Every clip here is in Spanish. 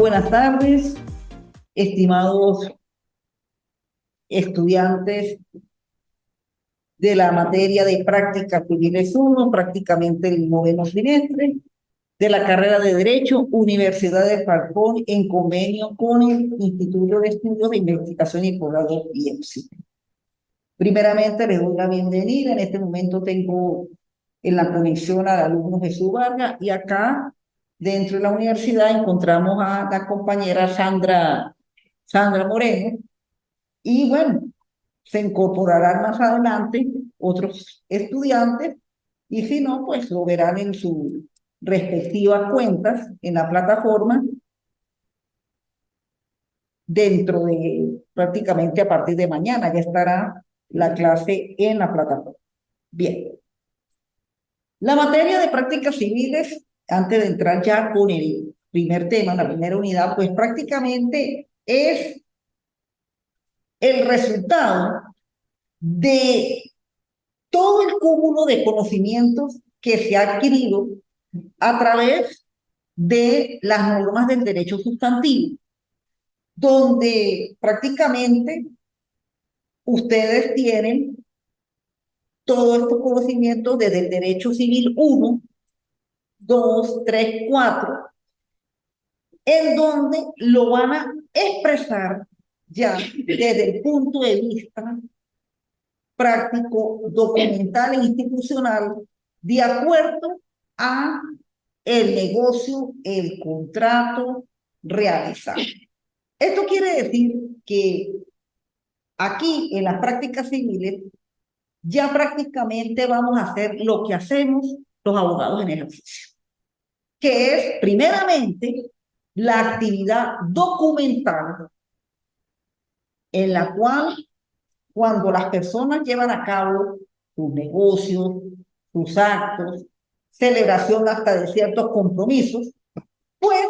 buenas tardes, estimados estudiantes de la materia de Prácticas Civiles 1, prácticamente el noveno semestre, de la carrera de Derecho, Universidad de Falcón, en convenio con el Instituto de Estudios de Investigación y Posgrado IEPSI. Primeramente, les doy la bienvenida. En este momento tengo en la conexión al alumno Jesús Vargas y acá, dentro de la universidad, encontramos a la compañera Sandra Moreno. Y bueno, se incorporarán más adelante otros estudiantes y si no, pues lo verán en sus respectivas cuentas en la plataforma dentro de prácticamente a partir de mañana ya estará la clase en la plataforma. Bien, la materia de prácticas civiles, antes de entrar ya con el primer tema, la primera unidad, pues prácticamente es el resultado de todo el cúmulo de conocimientos que se ha adquirido a través de las normas del derecho sustantivo, donde prácticamente ustedes tienen todos estos conocimientos desde el derecho civil 1, 2, 3, 4, en donde lo van a expresar ya desde el punto de vista práctico, documental e institucional, de acuerdo a el negocio, el contrato realizado. Esto quiere decir que aquí en las prácticas civiles ya prácticamente vamos a hacer lo que hacemos los abogados en ejercicio, que es primeramente la actividad documental en la cual cuando las personas llevan a cabo sus negocios, sus actos, celebración hasta de ciertos compromisos, pues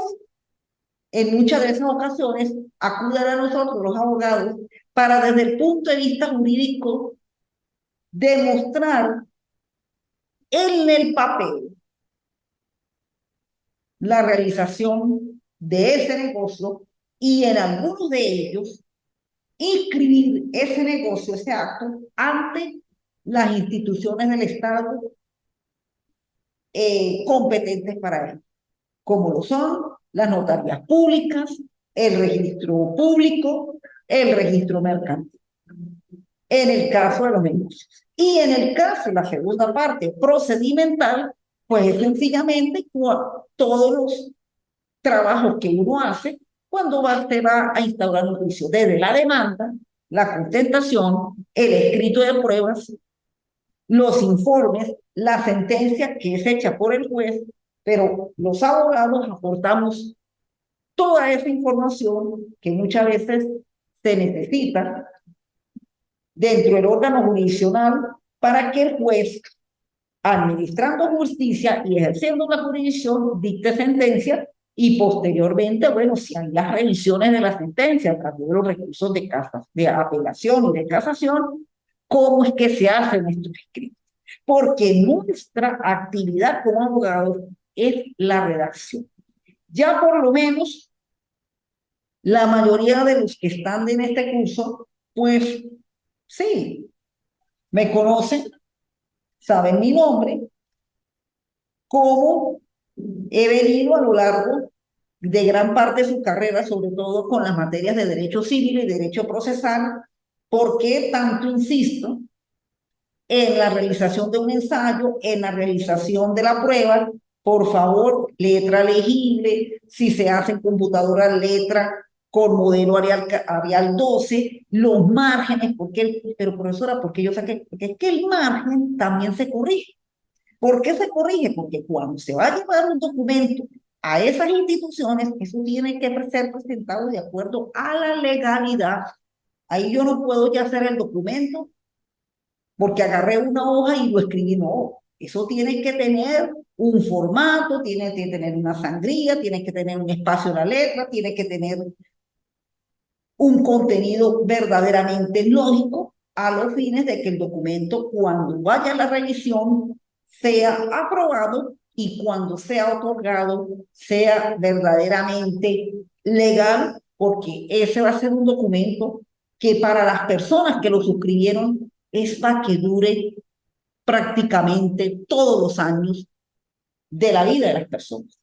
en muchas de esas ocasiones acuden a nosotros los abogados para desde el punto de vista jurídico demostrar en el papel la realización de ese negocio y en algunos de ellos inscribir ese negocio, ese acto, ante las instituciones del Estado competentes para ello, como lo son las notarías públicas, el registro público, el registro mercantil, en el caso de los negocios. Y en el caso, la segunda parte, procedimental, pues es sencillamente todos los trabajos que uno hace cuando se va a instaurar un juicio, desde la demanda, la contestación, el escrito de pruebas, los informes, la sentencia que es hecha por el juez, pero los abogados aportamos toda esa información que muchas veces se necesita dentro del órgano jurisdiccional para que el juez, administrando justicia y ejerciendo la jurisdicción, dicte sentencia y posteriormente, bueno, si hay las revisiones de la sentencia a través de los recursos de apelación y de casación, ¿cómo es que se hacen estos escritos? Porque nuestra actividad como abogados es la redacción. Ya por lo menos la mayoría de los que están en este curso, pues sí, me conocen, saben mi nombre, cómo he venido a lo largo de gran parte de su carrera, sobre todo con las materias de derecho civil y derecho procesal, por qué tanto insisto en la realización de un ensayo, en la realización de la prueba. Por favor, letra legible, si se hace en computadora, letra con modelo Arial 12, los márgenes, pero profesora, ¿por qué yo saqué? Porque es que el margen también se corrige. ¿Por qué se corrige? Porque cuando se va a llevar un documento a esas instituciones, eso tiene que ser presentado de acuerdo a la legalidad. Ahí yo no puedo ya hacer el documento porque agarré una hoja y lo escribí. No, eso tiene que tener un formato, tiene que tener una sangría, tiene que tener un espacio en la letra, tiene que tener un contenido verdaderamente lógico a los fines de que el documento, cuando vaya a la revisión, sea aprobado y cuando sea otorgado, sea verdaderamente legal, porque ese va a ser un documento que para las personas que lo suscribieron es para que dure prácticamente todos los años de la vida de las personas.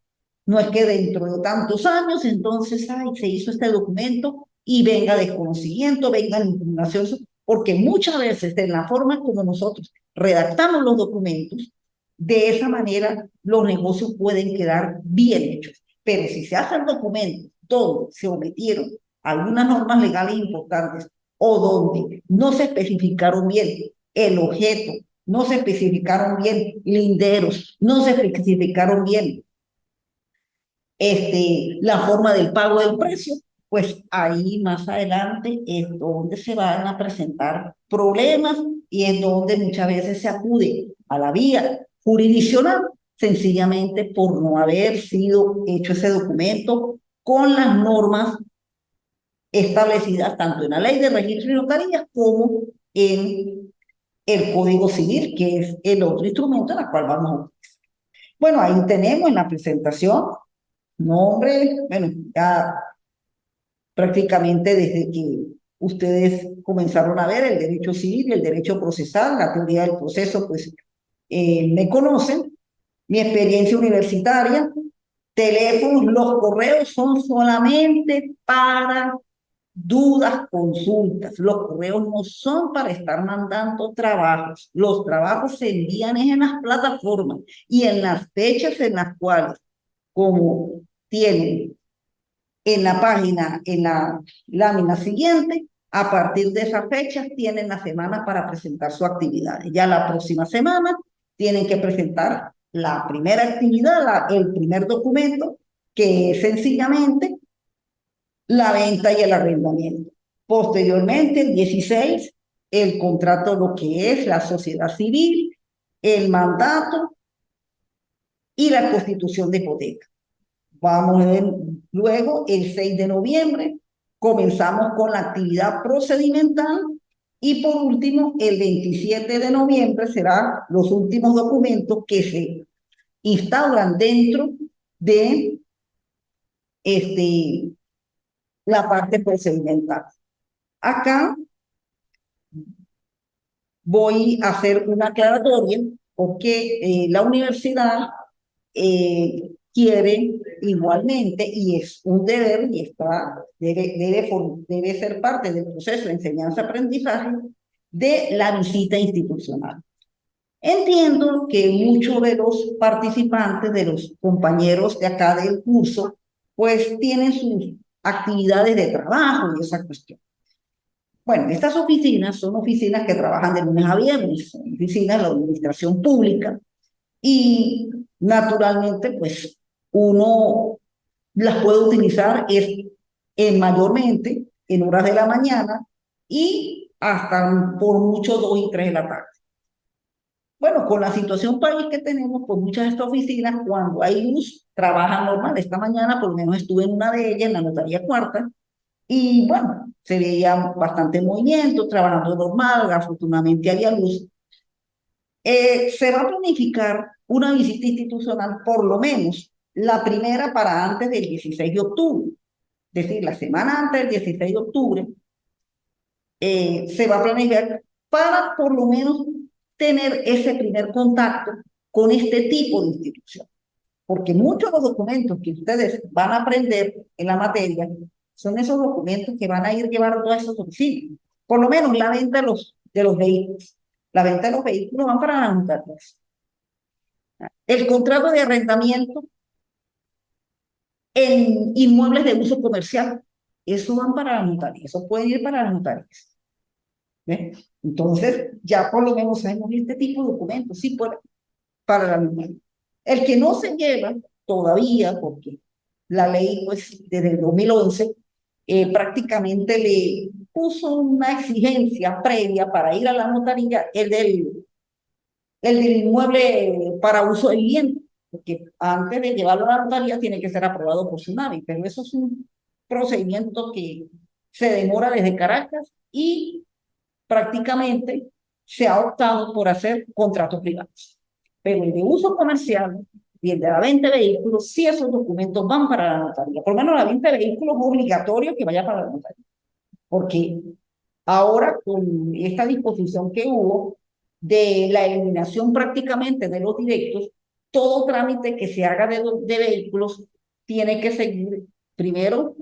No es que dentro de tantos años, entonces, ay, se hizo este documento y venga desconocimiento, venga impugnación, porque muchas veces en la forma como nosotros redactamos los documentos, de esa manera los negocios pueden quedar bien hechos. Pero si se hace el documento donde se omitieron algunas normas legales importantes o donde no se especificaron bien el objeto, no se especificaron bien linderos, no se especificaron bien la forma del pago del precio, pues ahí más adelante es donde se van a presentar problemas y es donde muchas veces se acude a la vía jurisdiccional, sencillamente por no haber sido hecho ese documento con las normas establecidas tanto en la ley de registro y notarías como en el Código Civil, que es el otro instrumento en el cual vamos a utilizar. Bueno, ahí tenemos en la presentación nombre, bueno, ya prácticamente desde que ustedes comenzaron a ver el derecho civil y el derecho procesal, la teoría del proceso, pues me conocen, mi experiencia universitaria, teléfonos, los correos son solamente para dudas, consultas. Los correos no son para estar mandando trabajos. Los trabajos se envían en las plataformas y en las fechas en las cuales, como tienen en la página, en la lámina siguiente, a partir de esa fecha tienen la semana para presentar su actividad. Ya la próxima semana tienen que presentar la primera actividad, el primer documento, que es sencillamente la venta y el arrendamiento. Posteriormente, el 16, el contrato, lo que es la sociedad civil, el mandato y la constitución de hipoteca. Vamos a ver luego, el 6 de noviembre, comenzamos con la actividad procedimental y por último, el 27 de noviembre serán los últimos documentos que se instauran dentro de este, la parte procedimental. Acá voy a hacer una aclaratoria porque la universidad quiere igualmente, y es un deber, y debe ser parte del proceso de enseñanza-aprendizaje, de la visita institucional. Entiendo que muchos de los participantes, de los compañeros de acá del curso, pues tienen sus actividades de trabajo y esa cuestión. Bueno, estas oficinas son oficinas que trabajan de lunes a viernes, son oficinas de la administración pública, y naturalmente, pues uno las puede utilizar mayormente en horas de la mañana y hasta por mucho 2 y 3 de la tarde. Bueno, con la situación país que tenemos, pues muchas de estas oficinas, cuando hay luz, trabajan normal. Esta mañana, por lo menos estuve en una de ellas, en la notaría cuarta, y bueno, se veía bastante movimiento, trabajando normal, afortunadamente había luz. Se va a planificar una visita institucional, por lo menos la primera para antes del 16 de octubre, es decir, la semana antes del 16 de octubre, se va a planificar para por lo menos tener ese primer contacto con este tipo de institución. Porque muchos de los documentos que ustedes van a aprender en la materia son esos documentos que van a ir llevando a esos oficinas. Por lo menos la venta de los vehículos. La venta de los vehículos van para las notarias. El contrato de arrendamiento en inmuebles de uso comercial, eso van para las notarias, eso puede ir para las notarias. ¿Ves? Entonces, ya por lo menos sabemos este tipo de documentos, sí, para la notaria. El que no se lleva todavía, porque la ley, pues, desde el 2011, prácticamente le puso una exigencia previa para ir a la notaría, el del inmueble para uso de vivienda, porque antes de llevarlo a la notaría tiene que ser aprobado por SUNAVI, pero eso es un procedimiento que se demora desde Caracas y prácticamente se ha optado por hacer contratos privados. Pero el de uso comercial y el de la venta de vehículos, sí esos documentos van para la notaría. Por lo menos la venta de vehículos es obligatorio que vaya para la notaría. Porque ahora con esta disposición que hubo de la eliminación prácticamente de los directos, todo trámite que se haga de vehículos tiene que seguir primero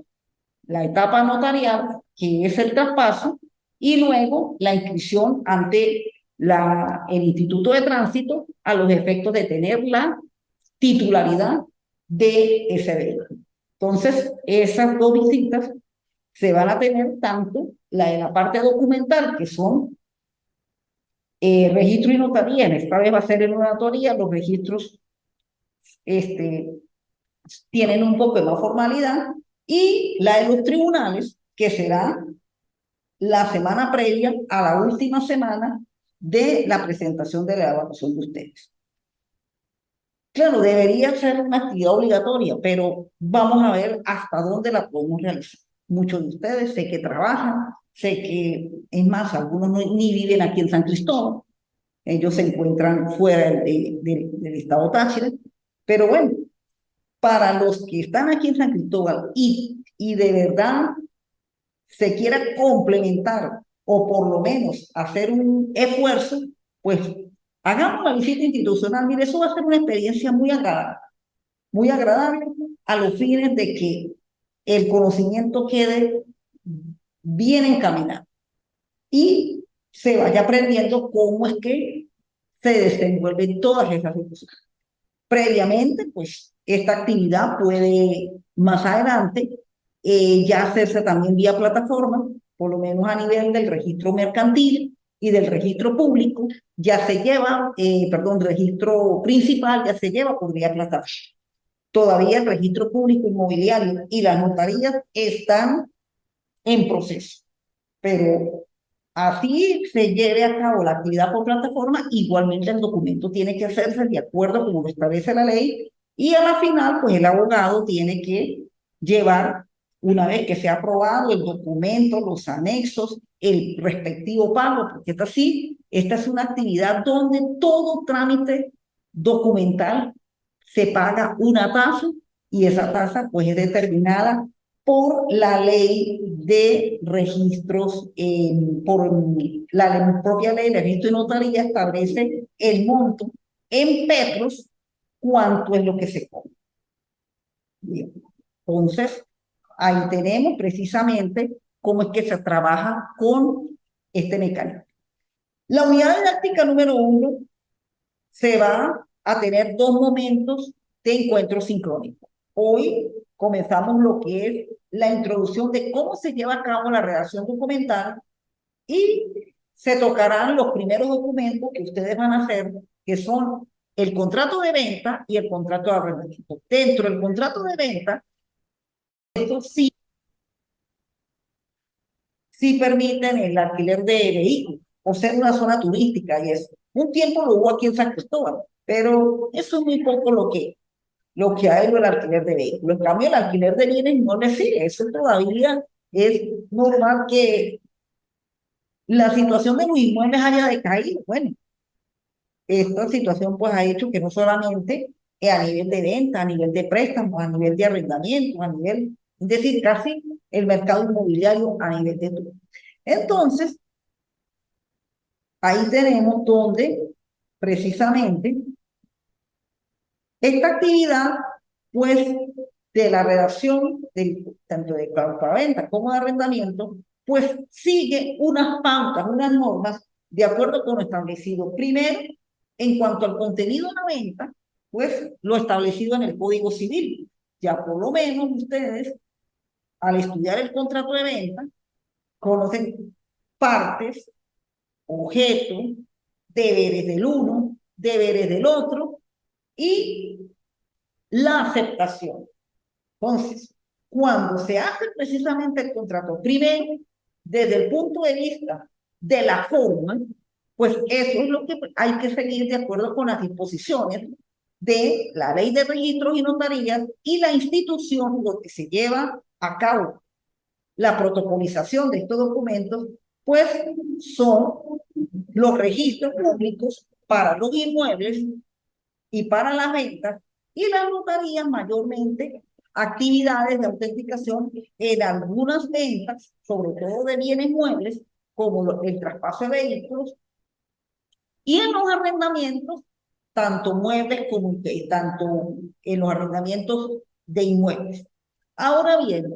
la etapa notarial, que es el traspaso, y luego la inscripción ante el Instituto de Tránsito a los efectos de tener la titularidad de ese vehículo. Entonces, esas dos visitas se van a tener tanto la de la parte documental, que son registro y notaría, en esta vez va a ser en una notaría, los registros este, tienen un poco de más formalidad, y la de los tribunales, que será la semana previa a la última semana de la presentación de la evaluación de ustedes. Claro, debería ser una actividad obligatoria, pero vamos a ver hasta dónde la podemos realizar. Muchos de ustedes sé que trabajan, sé que, es más, algunos ni viven aquí en San Cristóbal, ellos se encuentran fuera del estado Táchira, pero bueno, para los que están aquí en San Cristóbal y de verdad se quiera complementar o por lo menos hacer un esfuerzo, pues hagamos la visita institucional. Mire, eso va a ser una experiencia muy agradable a los fines de que el conocimiento quede bien encaminado y se vaya aprendiendo cómo es que se desenvuelven todas esas cosas. Previamente, pues esta actividad puede más adelante ya hacerse también vía plataforma, por lo menos a nivel del registro mercantil y del registro público, ya se lleva, perdón, registro principal ya se lleva por vía plataforma. Todavía el registro público inmobiliario y las notarías están en proceso, pero así se lleve a cabo la actividad por plataforma, igualmente el documento tiene que hacerse de acuerdo con lo que establece la ley y a la final, pues el abogado tiene que llevar, una vez que se ha aprobado el documento, los anexos, el respectivo pago, porque esta es una actividad donde todo trámite documental se paga una tasa y esa tasa pues es determinada por la ley de registros, por la propia ley de registro y notaría establece el monto en petros, cuánto es lo que se cobra. Bien. Entonces, ahí tenemos precisamente cómo es que se trabaja con este mecanismo. La unidad didáctica número 1 se va a tener dos momentos de encuentro sincrónico. Hoy comenzamos lo que es la introducción de cómo se lleva a cabo la redacción documental y se tocarán los primeros documentos que ustedes van a hacer, que son el contrato de venta y el contrato de arrendamiento. Dentro del contrato de venta, esto sí permiten el alquiler de vehículos o ser una zona turística y eso. Un tiempo lo hubo aquí en San Cristóbal, pero eso es muy poco lo que hay del alquiler de vehículos. En cambio, el alquiler de bienes no le sigue. Eso todavía es normal que la situación de los inmuebles haya decaído. Bueno, esta situación pues ha hecho que no solamente a nivel de venta, a nivel de préstamos, a nivel de arrendamiento, a nivel, es decir, casi el mercado inmobiliario a nivel de todo. Entonces, ahí tenemos donde precisamente esta actividad, pues, de la redacción tanto de compraventa como de arrendamiento, pues sigue unas pautas, unas normas de acuerdo con lo establecido. Primero, en cuanto al contenido de la venta, pues lo establecido en el Código Civil. Ya por lo menos ustedes, al estudiar el contrato de venta, conocen partes, objeto, deberes del uno, deberes del otro y la aceptación. Entonces, cuando se hace precisamente el contrato, primero, desde el punto de vista de la forma, pues eso es lo que hay que seguir de acuerdo con las disposiciones de la ley de registros y notarías y la institución donde se lleva a cabo la protocolización de estos documentos, pues son los registros públicos para los inmuebles y para las ventas y las notarías mayormente actividades de autenticación en algunas ventas, sobre todo de bienes muebles, como el traspaso de vehículos, y en los arrendamientos, tanto muebles como tanto en los arrendamientos de inmuebles. Ahora bien,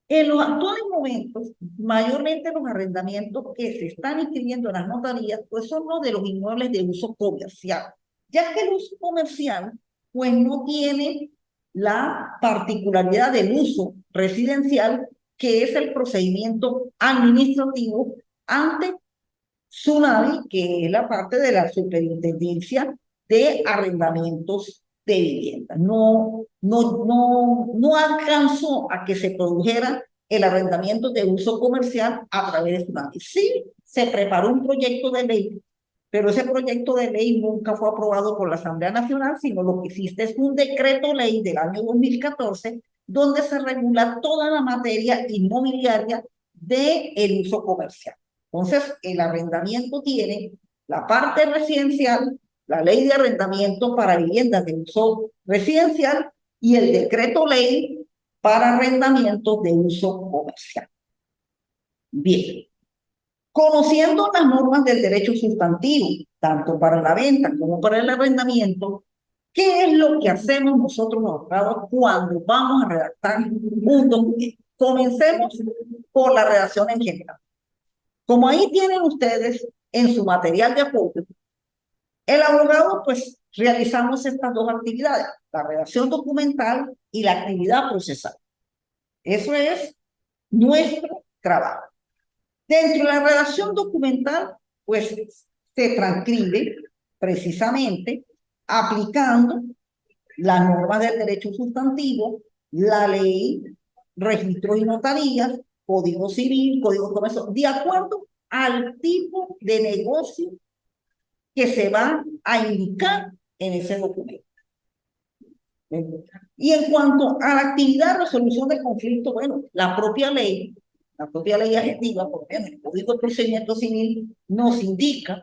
en los actuales momentos, mayormente los arrendamientos que se están inscribiendo en las notarías, pues son los de los inmuebles de uso comercial, ya que el uso comercial, pues no tiene la particularidad del uso residencial, que es el procedimiento administrativo ante SUNAVI, que es la parte de la superintendencia de arrendamientos de vivienda. No alcanzó a que se produjera el arrendamiento de uso comercial a través de SUNAVI. Sí, se preparó un proyecto de ley, pero ese proyecto de ley nunca fue aprobado por la Asamblea Nacional, sino lo que existe es un decreto ley del año 2014, donde se regula toda la materia inmobiliaria del uso comercial. Entonces, el arrendamiento tiene la parte residencial, la ley de arrendamiento para viviendas de uso residencial y el decreto ley para arrendamientos de uso comercial. Bien, conociendo las normas del derecho sustantivo, tanto para la venta como para el arrendamiento, ¿qué es lo que hacemos nosotros los abogados cuando vamos a redactar un documento? Comencemos por la redacción en general. Como ahí tienen ustedes en su material de apoyo, el abogado, pues, realizamos estas dos actividades, la redacción documental y la actividad procesal. Eso es nuestro trabajo. Dentro de la redacción documental, pues, se transcribe precisamente aplicando las normas del derecho sustantivo, la ley, registros y notarías, código civil, código comercial, de acuerdo al tipo de negocio que se va a indicar en ese documento. Y en cuanto a la actividad de resolución de conflicto, bueno, la propia ley adjetiva, por ejemplo, el Código de Procedimiento Civil nos indica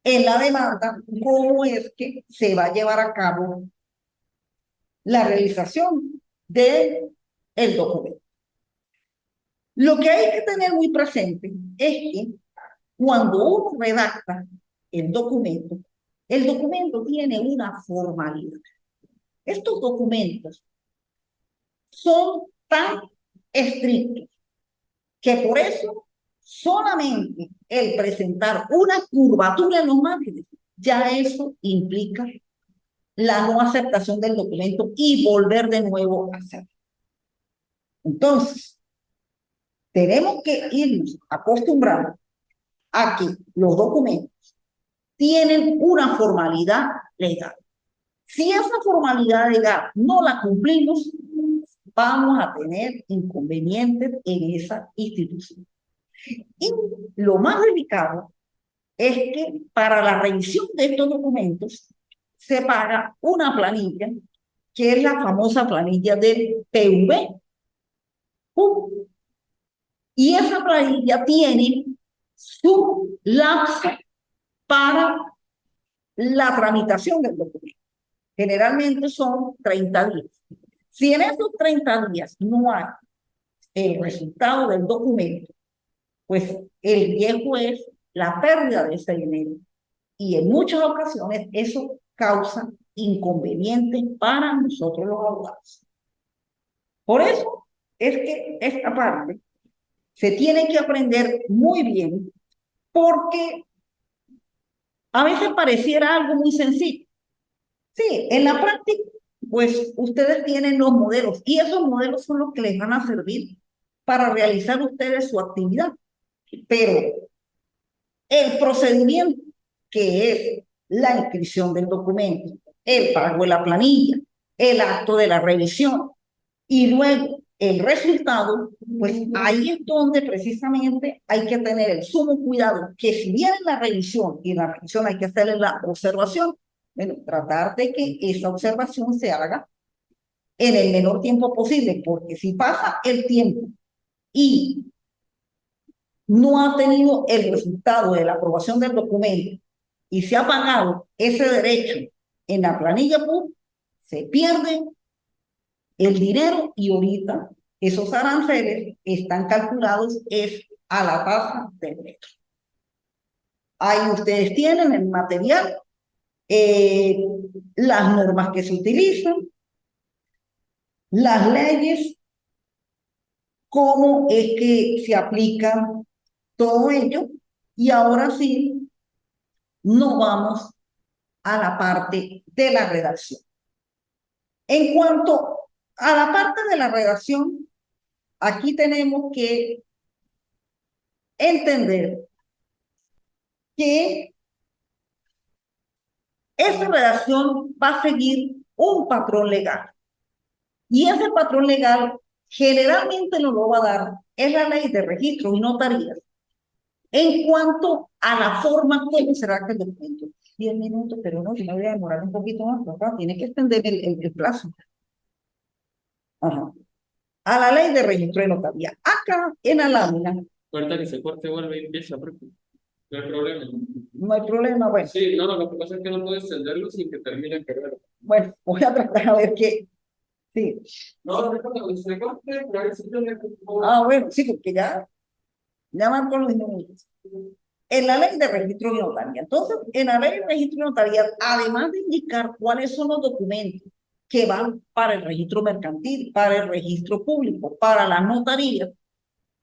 en la demanda cómo es que se va a llevar a cabo la realización del documento. Lo que hay que tener muy presente es que cuando uno redacta el documento tiene una formalidad. Estos documentos son tan estrictos que por eso solamente el presentar una curvatura en los márgenes, ya eso implica la no aceptación del documento y volver de nuevo a hacerlo. Entonces, tenemos que irnos acostumbrando a que los documentos tienen una formalidad legal. Si esa formalidad legal no la cumplimos, vamos a tener inconvenientes en esa institución. Y lo más delicado es que para la revisión de estos documentos se paga una planilla, que es la famosa planilla del PV. Y esa planilla tiene su lapso para la tramitación del documento. Generalmente son 30 días. Si en esos 30 días no hay el resultado del documento, pues el riesgo es la pérdida de ese dinero. Y en muchas ocasiones eso causa inconvenientes para nosotros los abogados. Por eso es que esta parte se tiene que aprender muy bien, porque a veces pareciera algo muy sencillo. Sí, en la práctica, pues ustedes tienen los modelos y esos modelos son los que les van a servir para realizar ustedes su actividad. Pero el procedimiento, que es la inscripción del documento, el pago de la planilla, el acto de la revisión y luego el resultado, pues ahí es donde precisamente hay que tener el sumo cuidado, que si bien en la revisión, y en la revisión hay que hacerle la observación, bueno, tratar de que esa observación se haga en el menor tiempo posible, porque si pasa el tiempo y no ha tenido el resultado de la aprobación del documento y se ha pagado ese derecho en la planilla PUB, se pierde el dinero y ahorita esos aranceles están calculados es a la tasa del metro. Ahí ustedes tienen el material, las normas que se utilizan, las leyes, cómo es que se aplica todo ello. Y ahora sí, nos vamos a la parte de la redacción. En cuanto a la parte de la redacción, aquí tenemos que entender que esa redacción va a seguir un patrón legal. Y ese patrón legal generalmente nos lo va a dar es la ley de registros y notarías en cuanto a la forma como se redacta el documento. 10 minutos, pero no, si me voy a demorar un poquito más, papá, tiene que extender el plazo. Ajá. A la ley de registro de notaría. Acá en la lámina. Ahorita que se corte, vuelve y empieza, porque no hay problema. No hay problema, bueno. Sí, no, lo que pasa es que no puedes extenderlo sin que termine el carrera. Bueno, voy a tratar a ver qué. Sí. No, cuando se corte, pero ahí sí tiene que... Ah, bueno, sí, porque ya van con los minutos. En la ley de registro de notaría. Entonces, en la ley de registro de notaría, además de indicar cuáles son los documentos que van para el registro mercantil, para el registro público, para las notarías,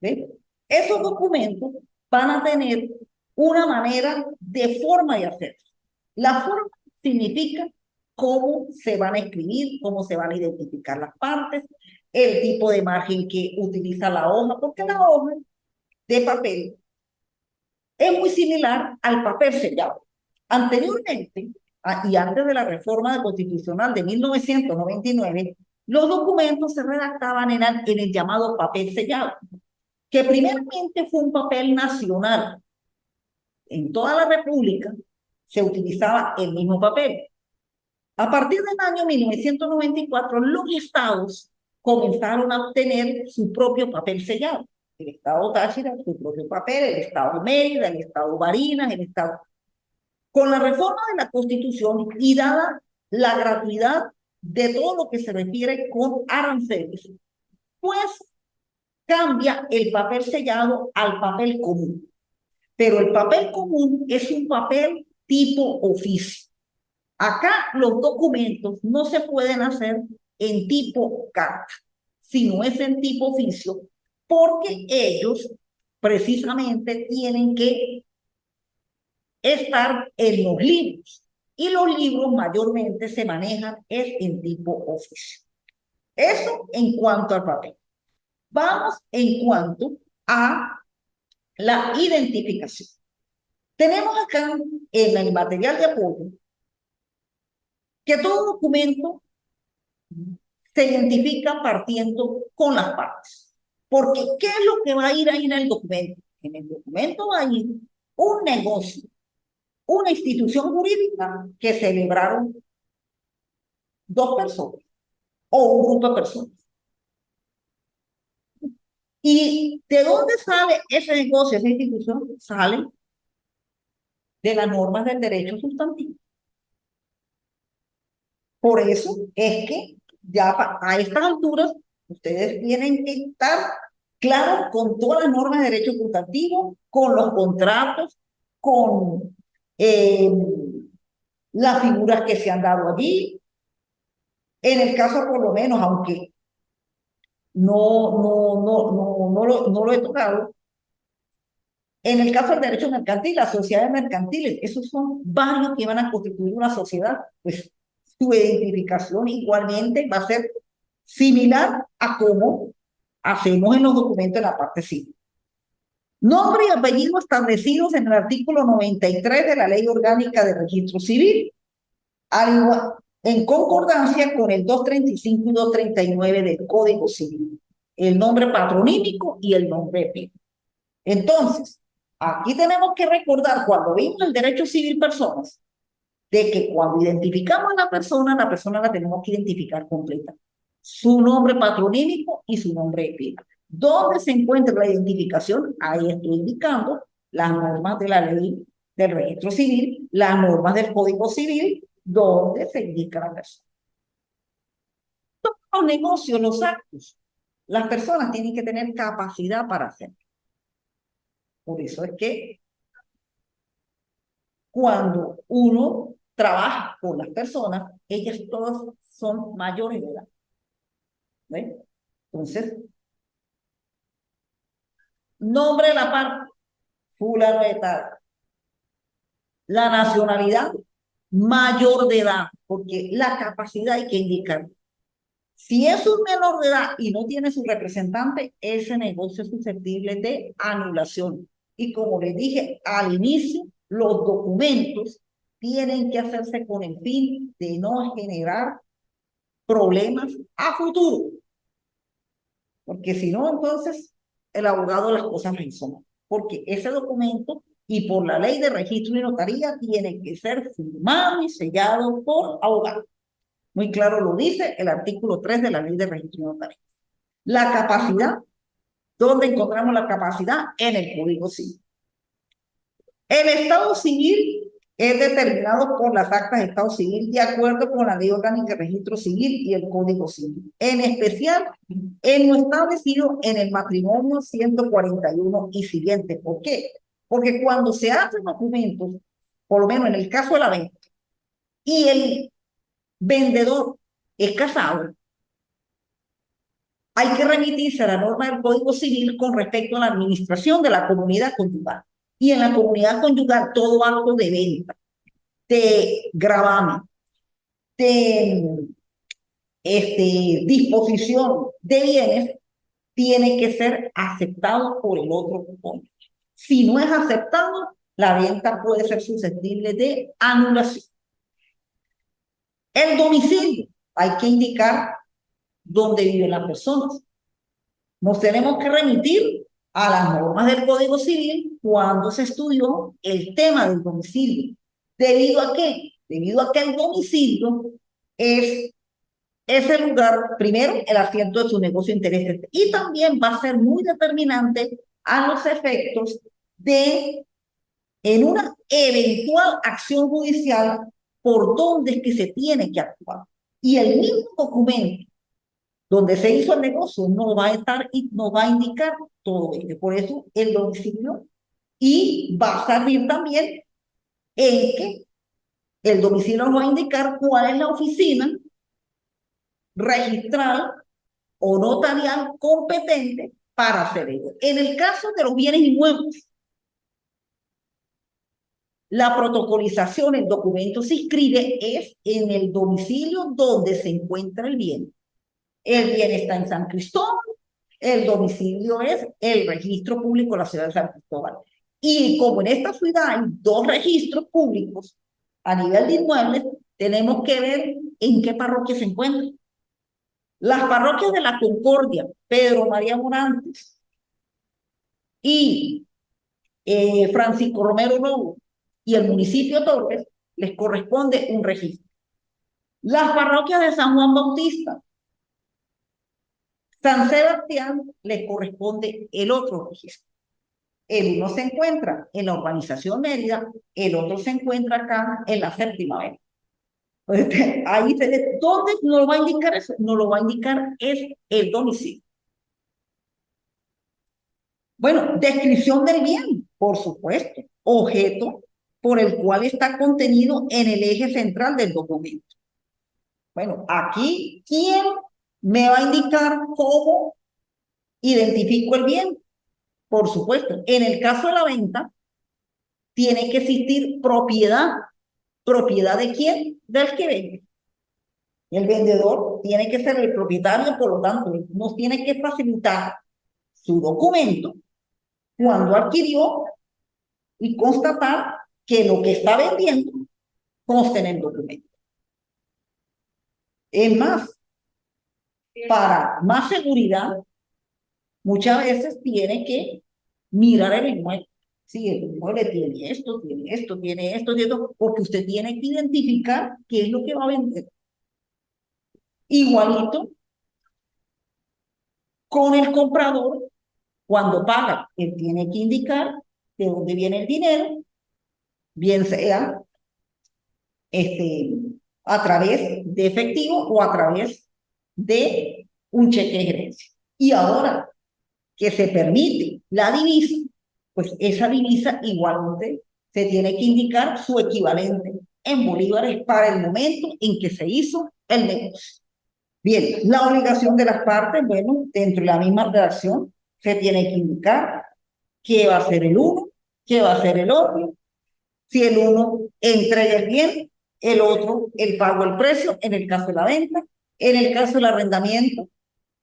¿sí? Esos documentos van a tener una manera de forma de hacer. La forma significa cómo se van a escribir, cómo se van a identificar las partes, el tipo de margen que utiliza la hoja, porque la hoja de papel es muy similar al papel sellado. Anteriormente, y antes de la reforma constitucional de 1999, los documentos se redactaban en el llamado papel sellado, que primeramente fue un papel nacional. En toda la República se utilizaba el mismo papel. A partir del año 1994, los estados comenzaron a obtener su propio papel sellado. El estado Táchira, su propio papel, el estado Mérida, el estado Barinas, el estado... Con la reforma de la Constitución y dada la gratuidad de todo lo que se refiere con aranceles, pues cambia el papel sellado al papel común. Pero el papel común es un papel tipo oficio. Acá los documentos no se pueden hacer en tipo carta, sino es en tipo oficio, porque ellos precisamente tienen que estar en los libros. Y los libros mayormente se manejan es en tipo oficio. Eso en cuanto al papel. Vamos en cuanto a la identificación. Tenemos acá en el material de apoyo que todo documento se identifica partiendo con las partes. Porque, ¿qué es lo que va a ir ahí en el documento? En el documento va a ir un negocio, una institución jurídica que celebraron dos personas o un grupo de personas. ¿Y de dónde sale ese negocio, esa institución? Sale de las normas del derecho sustantivo. Por eso es que ya a estas alturas ustedes tienen que estar claros con todas las normas de derecho sustantivo, con los contratos, con las figuras que se han dado allí. En el caso, por lo menos, aunque no lo he tocado, en el caso del derecho mercantil, las sociedades mercantiles, esos son varios que van a constituir una sociedad, pues su identificación igualmente va a ser similar a cómo hacemos en los documentos de la parte civil. Nombre y apellido establecidos en el artículo 93 de la Ley Orgánica de Registro Civil, en concordancia con el 235 y 239 del Código Civil. El nombre patronímico y el nombre epígrafe. Entonces, aquí tenemos que recordar cuando vimos el derecho civil personas, de que cuando identificamos a la persona la tenemos que identificar completa. Su nombre patronímico y su nombre epígrafe. ¿Dónde se encuentra la identificación? Ahí estoy indicando las normas de la ley del registro civil, las normas del Código Civil, donde se indica la persona. Los negocios, los actos, las personas tienen que tener capacidad para hacerlo. Por eso es que cuando uno trabaja con las personas, ellas todas son mayores de edad. ¿Ven? Entonces, nombre de la parte, fulano de tal. La nacionalidad, mayor de edad, porque la capacidad hay que indicar. Si es un menor de edad y no tiene su representante, ese negocio es susceptible de anulación. Y como les dije al inicio, los documentos tienen que hacerse con el fin de no generar problemas a futuro. Porque si no, entonces el abogado las cosas no hizo. Porque ese documento y por la ley de registro y notaría tiene que ser firmado y sellado por abogado. Muy claro lo dice el artículo 3 de la ley de registro y notaría. La capacidad, ¿dónde encontramos la capacidad? En el Código Civil. El Estado Civil es determinado por las actas de Estado Civil de acuerdo con la Ley Orgánica de Registro Civil y el Código Civil. En especial, en lo establecido en el matrimonio 141 y siguiente. ¿Por qué? Porque cuando se hacen documentos, por lo menos en el caso de la venta, y el vendedor es casado, hay que remitirse a la norma del Código Civil con respecto a la administración de la comunidad conyugal. Y en la comunidad conyugal, todo acto de venta, de gravamen, de disposición de bienes, tiene que ser aceptado por el otro cónyuge. Si no es aceptado, la venta puede ser susceptible de anulación. El domicilio, hay que indicar dónde viven las personas. Nos tenemos que remitir a las normas del Código Civil cuando se estudió el tema del domicilio. ¿Debido a qué? Debido a que el domicilio es ese lugar, primero, el asiento de su negocio de intereses, y también va a ser muy determinante a los efectos de, en una eventual acción judicial, por dónde es que se tiene que actuar. Y el mismo documento donde se hizo el negocio no va a estar y no va a indicar todo ello. Por eso el domicilio, y va a salir también en que el domicilio nos va a indicar cuál es la oficina registral o notarial competente para hacer ello. En el caso de los bienes inmuebles, la protocolización, el documento se inscribe es en el domicilio donde se encuentra el bien. El bien está en San Cristóbal, el domicilio es el registro público de la ciudad de San Cristóbal. Y como en esta ciudad hay dos registros públicos a nivel de inmuebles, tenemos que ver en qué parroquia se encuentra. Las parroquias de la Concordia, Pedro María Morantes y Francisco Romero Novo y el municipio de Torres, les corresponde un registro. Las parroquias de San Juan Bautista, San Sebastián, les corresponde el otro registro. El uno se encuentra en la urbanización Mérida, el otro se encuentra acá en la Séptima Avenida. Ahí ¿dónde nos lo va a indicar eso? Nos lo va a indicar es el domicilio. Bueno, descripción del bien, por supuesto, objeto por el cual está contenido en el eje central del documento. Bueno, aquí, ¿quién me va a indicar cómo identifico el bien? Por supuesto, en el caso de la venta, tiene que existir propiedad. ¿Propiedad de quién? Del que vende. El vendedor tiene que ser el propietario, por lo tanto, nos tiene que facilitar su documento cuando adquirió y constatar que lo que está vendiendo consta en el documento. Es más, para más seguridad, muchas veces tiene que mirar el inmueble. Sí, el inmueble tiene esto, tiene esto, tiene esto, tiene esto, porque usted tiene que identificar qué es lo que va a vender. Igualito con el comprador, cuando paga, él tiene que indicar de dónde viene el dinero, bien sea a través de efectivo o a través de un cheque de gerencia. Y ahora que se permite la divisa, pues esa divisa igualmente se tiene que indicar su equivalente en bolívares para el momento en que se hizo el negocio. Bien, la obligación de las partes, bueno, dentro de la misma redacción se tiene que indicar qué va a ser el uno, qué va a ser el otro, si el uno entrega el bien, el otro el pago del precio, en el caso de la venta, en el caso del arrendamiento,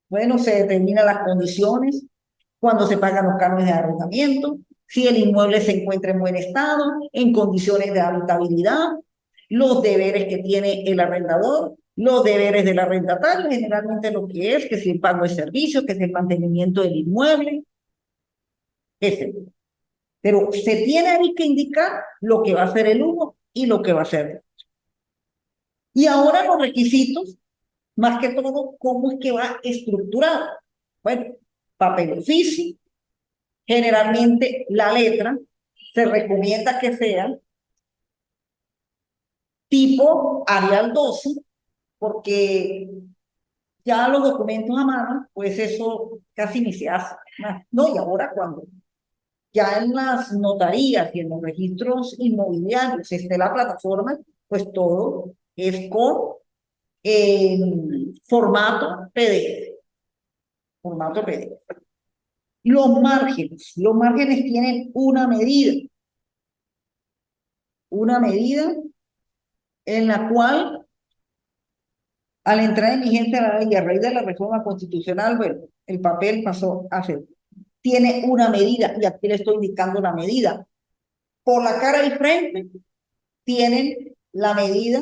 bueno, se determinan las condiciones, cuando se pagan los cánones de arrendamiento, si el inmueble se encuentra en buen estado, en condiciones de habitabilidad, los deberes que tiene el arrendador, los deberes del arrendatario, generalmente lo que es, que si el pago de servicios, que es el mantenimiento del inmueble, etc. Pero se tiene ahí que indicar lo que va a ser el uno y lo que va a ser el otro. Y ahora los requisitos, más que todo, ¿cómo es que va estructurado? Bueno, papel oficio, generalmente la letra se recomienda que sea tipo Arial 12, porque ya los documentos a mano, pues eso casi ni se hace. No, y ahora cuando ya en las notarías y en los registros inmobiliarios esté la plataforma, pues todo es con formato PDF. Formato PDF. Los márgenes tienen una medida en la cual, al entrar en vigencia la ley y a raíz de la reforma constitucional, bueno, el papel pasó a ser, tiene una medida, y aquí le estoy indicando la medida. Por la cara y frente tienen la medida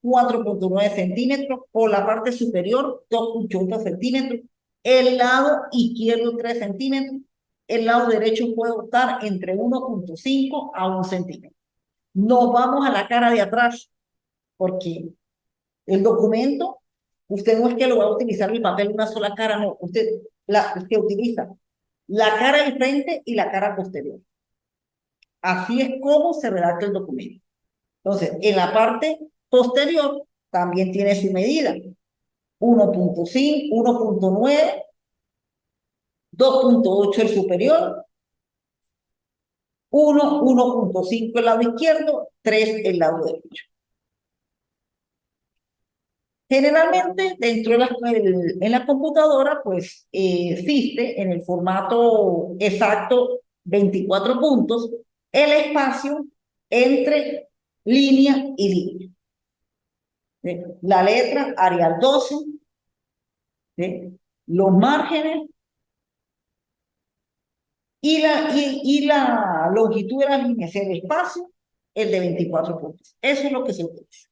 4.9 centímetros, por la parte superior 2.8 centímetros, el lado izquierdo 3 centímetros, el lado derecho puede optar entre 1.5 a 1 centímetro. Nos vamos a la cara de atrás, porque el documento, usted no es que lo va a utilizar el papel una sola cara, no, usted que utiliza la cara del frente y la cara posterior. Así es como se redacta el documento. Entonces, en la parte posterior también tiene su medida. 1.5, 1.9, 2.8 el superior, 1.5 el lado izquierdo, 3 el lado derecho. Generalmente, en la computadora, pues existe en el formato exacto 24 puntos el espacio entre línea y línea. La letra Arial 12, los márgenes y la longitud de la línea, es el espacio, el de 24 puntos. Eso es lo que se utiliza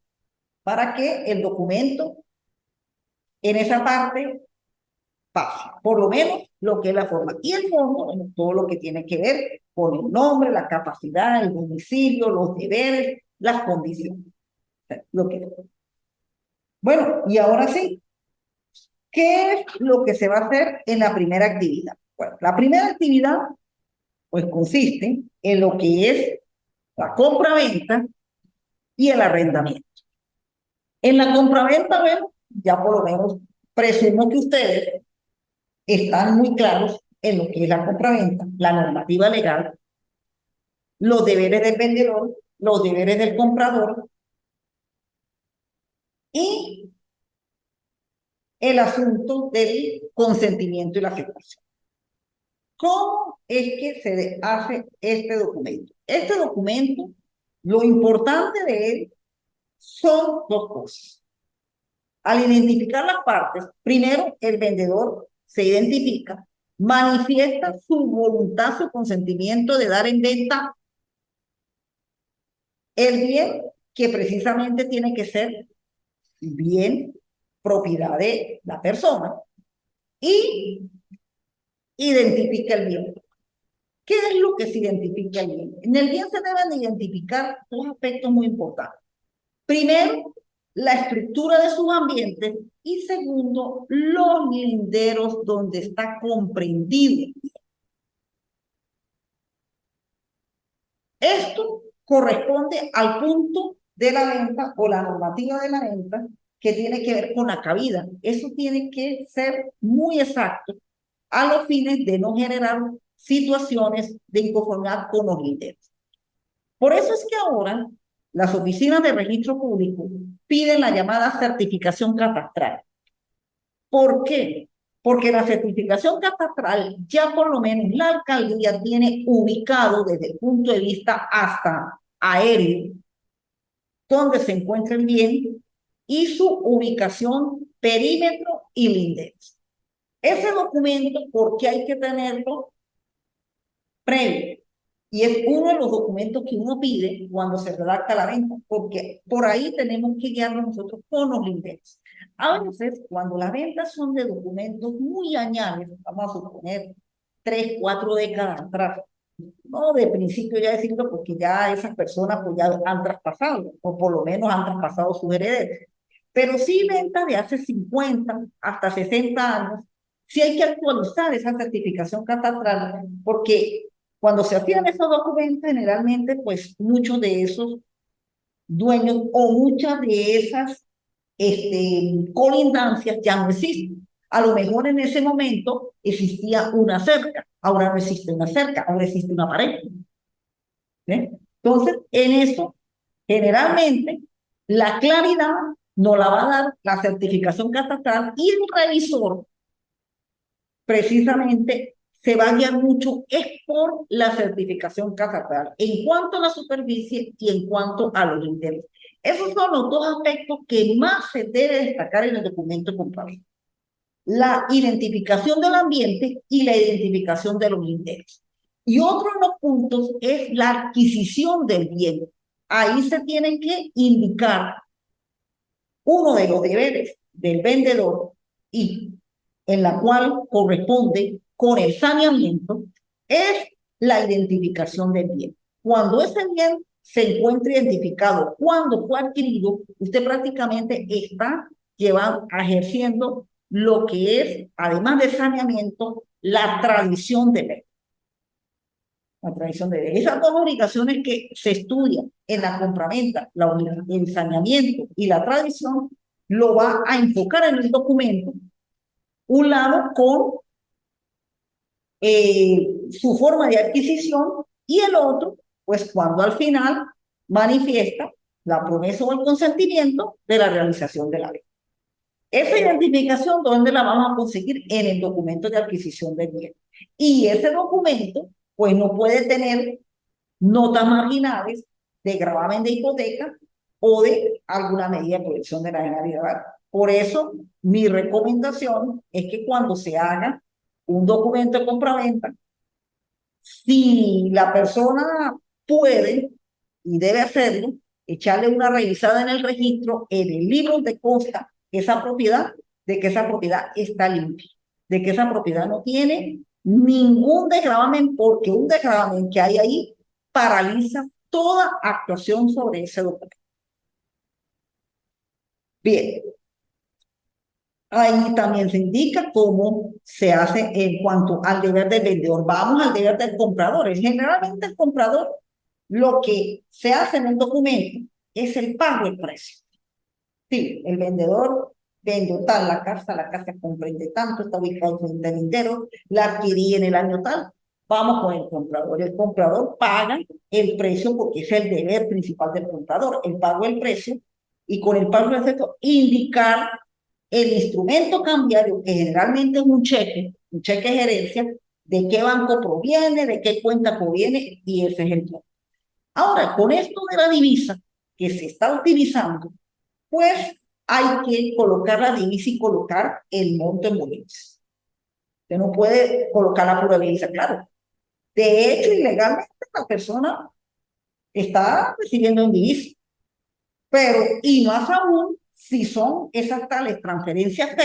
para que el documento en esa parte pase, por lo menos lo que es la forma. Y el fondo, bueno, todo lo que tiene que ver con el nombre, la capacidad, el domicilio, los deberes, las condiciones. Lo que... Bueno, y ahora sí, ¿qué es lo que se va a hacer en la primera actividad? Bueno, la primera actividad pues consiste en lo que es la compra-venta y el arrendamiento. En la compra-venta, bueno, ya por lo menos presumo que ustedes están muy claros en lo que es la compra-venta, la normativa legal, los deberes del vendedor, los deberes del comprador y el asunto del consentimiento y la aceptación. ¿Cómo es que se hace este documento? Este documento, lo importante de él son dos cosas. Al identificar las partes, primero el vendedor se identifica, manifiesta su voluntad, su consentimiento de dar en venta el bien que precisamente tiene que ser bien propiedad de la persona y identifica el bien. ¿Qué es lo que se identifica el bien? En el bien se deben identificar dos aspectos muy importantes. Primero, la estructura de sus ambientes y segundo, los linderos donde está comprendido. Esto corresponde al punto de la venta o la normativa de la venta que tiene que ver con la cabida. Eso tiene que ser muy exacto a los fines de no generar situaciones de inconformidad con los líderes. Por eso es que ahora las oficinas de registro público piden la llamada certificación catastral. ¿Por qué? Porque la certificación catastral ya por lo menos la alcaldía tiene ubicado desde el punto de vista hasta aéreo donde se encuentra el bien y su ubicación, perímetro y linderos. Ese documento, porque hay que tenerlo previo, y es uno de los documentos que uno pide cuando se redacta la venta, porque por ahí tenemos que guiarnos nosotros con los linderos. A veces, cuando las ventas son de documentos muy añados, vamos a suponer 3, 4 décadas atrás, no de principio ya decirlo, porque ya esas personas pues ya han traspasado, o por lo menos han traspasado sus herederos. Pero sí ventas de hace 50 hasta 60 años, sí hay que actualizar esa certificación catastral, porque cuando se hacían esos documentos, generalmente, pues muchos de esos dueños o muchas de esas colindancias ya no existen. A lo mejor en ese momento existía una cerca, ahora no existe una cerca, ahora existe una pared. ¿Eh? Entonces, en eso, generalmente, la claridad no la va a dar la certificación catastral y el revisor precisamente se va a guiar mucho es por la certificación catastral en cuanto a la superficie y en cuanto a los intereses. Esos son los dos aspectos que más se debe destacar en el documento comparado. La identificación del ambiente y la identificación de los intereses. Y otro de los puntos es la adquisición del bien. Ahí se tienen que indicar uno de los deberes del vendedor y en la cual corresponde con el saneamiento es la identificación del bien. Cuando ese bien se encuentra identificado, cuando fue adquirido, usted prácticamente está llevando, ejerciendo lo que es, además de saneamiento, la tradición de ley. La tradición de ley. Esas dos obligaciones que se estudian en la compraventa, el saneamiento y la tradición, lo va a enfocar en el documento, un lado con su forma de adquisición y el otro, pues cuando al final manifiesta la promesa o el consentimiento de la realización de la ley. Esa identificación, ¿dónde la vamos a conseguir? En el documento de adquisición del bien. Y ese documento, pues no puede tener notas marginales de gravamen de hipoteca o de alguna medida de protección de la Generalidad. Por eso, mi recomendación es que cuando se haga un documento de compraventa, si la persona puede y debe hacerlo, echarle una revisada en el registro, en el libro de consta esa propiedad, de que esa propiedad está limpia, de que esa propiedad no tiene ningún desgravamen, porque un desgravamen que hay ahí paraliza toda actuación sobre ese documento. Bien, ahí también se indica cómo se hace en cuanto al deber del vendedor. Vamos al deber del comprador. Generalmente el comprador lo que se hace en el documento es el pago del precio. Sí, el vendedor vende tal, la casa comprende tanto, está ubicado en el lindero, la adquirí en el año tal. Vamos con el comprador. El comprador paga el precio porque es el deber principal del comprador, el pago del precio, y con el pago del precio indicar el instrumento cambiario, que generalmente es un cheque de gerencia, de qué banco proviene, de qué cuenta proviene, y ese es el plan. Ahora, con esto de la divisa que se está utilizando, pues hay que colocar la divisa y colocar el monto en bolívares. Usted no puede colocar la pura divisa, claro. De hecho, ilegalmente la persona está recibiendo en divisa. Pero, y más aún, si son esas tales transferencias